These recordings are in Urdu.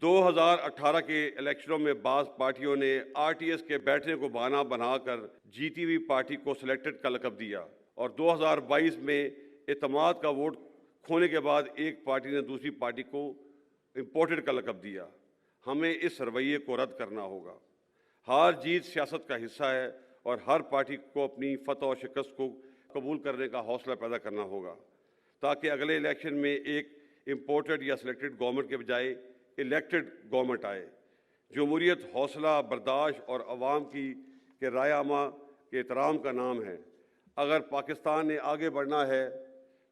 2018 کے الیکشنوں میں بعض پارٹیوں نے RTS کے بیٹھنے کو بہانہ بنا کر جیتی ہوئی پارٹی کو سلیکٹڈ کا لقب دیا، اور 2022 میں اعتماد کا ووٹ کھونے کے بعد ایک پارٹی نے دوسری پارٹی کو امپورٹڈ کا لقب دیا۔ ہمیں اس رویے کو رد کرنا ہوگا۔ ہار جیت سیاست کا حصہ ہے اور ہر پارٹی کو اپنی فتح و شکست کو قبول کرنے کا حوصلہ پیدا کرنا ہوگا تاکہ اگلے الیکشن میں ایک امپورٹڈ یا سلیکٹڈ گورنمنٹ کے بجائے الیکٹڈ گورنمنٹ آئے۔ جمہوریت حوصلہ برداشت اور عوام کی رائے عامہ کے احترام کا نام ہے۔ اگر پاکستان نے آگے بڑھنا ہے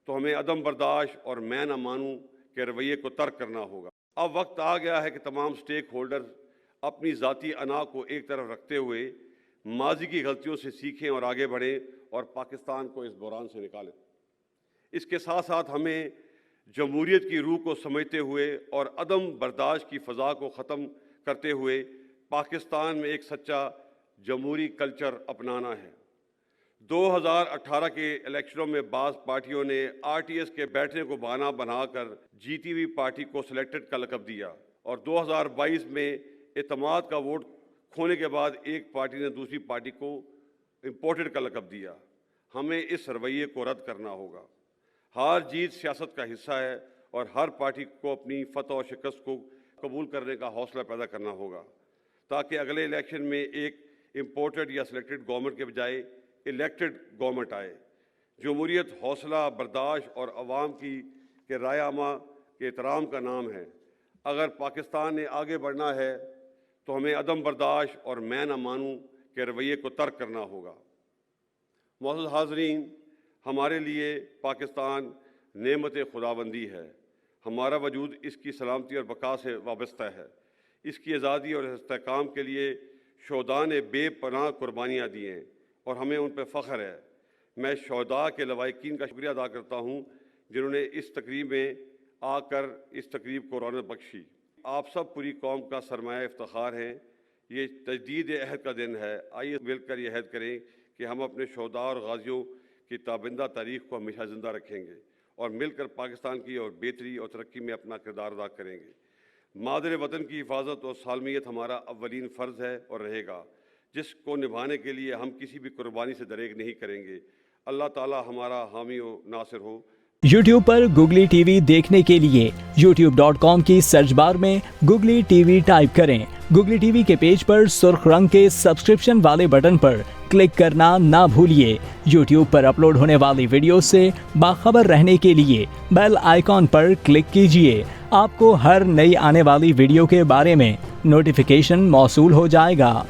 تو ہمیں عدم برداشت اور میں نہ مانوں کے رویے کو ترک کرنا ہوگا۔ اب وقت آ گیا ہے کہ تمام سٹیک ہولڈر اپنی ذاتی انا کو ایک طرف رکھتے ہوئے ماضی کی غلطیوں سے سیکھیں اور آگے بڑھیں اور پاکستان کو اس بحران سے نکالیں۔ اس کے ساتھ ساتھ ہمیں جمہوریت کی روح کو سمجھتے ہوئے اور عدم برداشت کی فضا کو ختم کرتے ہوئے پاکستان میں ایک سچا جمہوری کلچر اپنانا ہے۔ 2018 کے الیکشنوں میں بعض پارٹیوں نے RTS کے بیٹھنے کو بہانہ بنا کر جیتی ہوئی پارٹی کو سلیکٹڈ کا لقب دیا، اور 2022 میں اعتماد کا ووٹ کھونے کے بعد ایک پارٹی نے دوسری پارٹی کو امپورٹڈ کا لقب دیا۔ ہمیں اس رویے کو رد کرنا ہوگا۔ ہار جیت سیاست کا حصہ ہے اور ہر پارٹی کو اپنی فتح و شکست کو قبول کرنے کا حوصلہ پیدا کرنا ہوگا تاکہ اگلے الیکشن میں ایک امپورٹڈ یا سلیکٹڈ گورنمنٹ کے بجائے الیکٹڈ گورنمنٹ آئے۔ جمہوریت حوصلہ برداشت اور عوام کی رائے عامہ کے احترام کا نام ہے۔ اگر پاکستان نے آگے بڑھنا ہے تو ہمیں عدم برداشت اور میں نہ مانوں کے رویے کو ترک کرنا ہوگا۔ معزز حاضرین، ہمارے لیے پاکستان نعمت خداوندی ہے۔ ہمارا وجود اس کی سلامتی اور بقا سے وابستہ ہے۔ اس کی آزادی اور استحکام کے لیے شہداء نے بے پناہ قربانیاں دی ہیں اور ہمیں ان پہ فخر ہے۔ میں شہداء کے لواحقین کا شکریہ ادا کرتا ہوں جنہوں نے اس تقریب میں آ کر اس تقریب کو رونق بخشی۔ آپ سب پوری قوم کا سرمایہ افتخار ہیں۔ یہ تجدید عہد کا دن ہے۔ آئیے مل کر یہ عہد کریں کہ ہم اپنے شہداء اور غازیوں کی تابندہ تاریخ کو ہمیشہ زندہ رکھیں گے اور مل کر پاکستان کی اور بہتری اور ترقی میں اپنا کردار ادا کریں گے۔ مادر وطن کی حفاظت اور سالمیت ہمارا اولین فرض ہے اور رہے گا، جس کو نبھانے کے لیے ہم کسی بھی قربانی سے دریغ نہیں کریں گے۔ اللہ تعالی ہمارا حامی و ناصر ہو۔ YouTube پر گوگلی ٹی وی دیکھنے کے لیے youtube.com کی سرچ بار میں گوگلی ٹی وی ٹائپ کریں۔ گوگلی ٹی وی کے پیج پر سرخ رنگ کے سبسکرپشن والے بٹن پر کلک کرنا نہ بھولیے۔ YouTube پر اپلوڈ ہونے والی ویڈیو سے باخبر رہنے کے لیے بیل آئیکن پر کلک کیجیے۔ آپ کو ہر نئی آنے والی ویڈیو کے بارے میں نوٹیفیکیشن موصول ہو جائے گا۔